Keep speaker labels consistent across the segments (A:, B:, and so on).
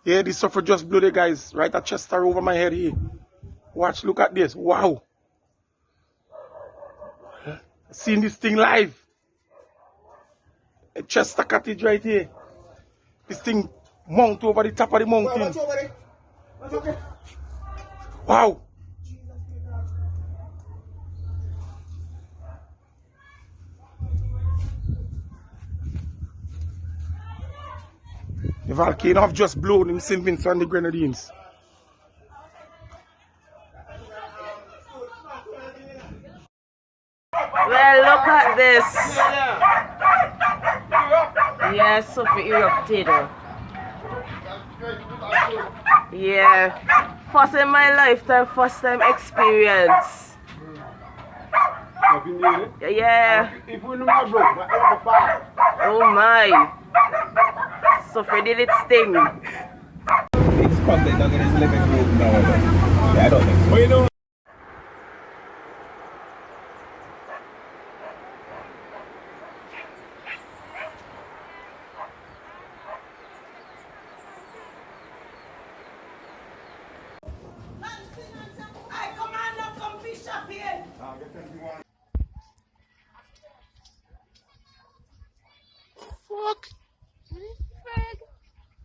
A: Yeah, this stuff just blew the guys right at Chester over my head here. Watch, look at this. Wow. Seeing this thing live. A Chester cottage right here. This thing mount over the top of the mountain.
B: Watch over there. Watch over there.
A: Wow. The volcano have just blown in St Vincent and the Grenadines.
C: Well, look at this. Yes, Sophie erupted. Yeah. First in my lifetime, first time experience. Yeah. Oh my. Sophie did its thing.
B: It's content in his living room now. Yeah, I don't think so. But you know.
A: Fuck.
D: Fred,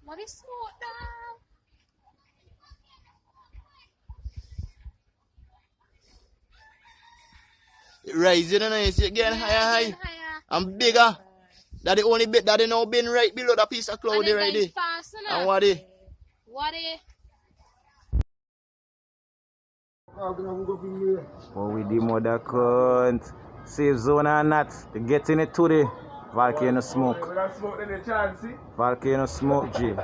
D: what is smoke down?
E: It rising and I see it getting higher. And bigger. That the only bit that they now been right below that piece of cloud there right there. And what it?
D: What it?
F: Oh, we demo the cunt. Safe zone or not, to get in it to the volcano smoke. Volcano smoke, G.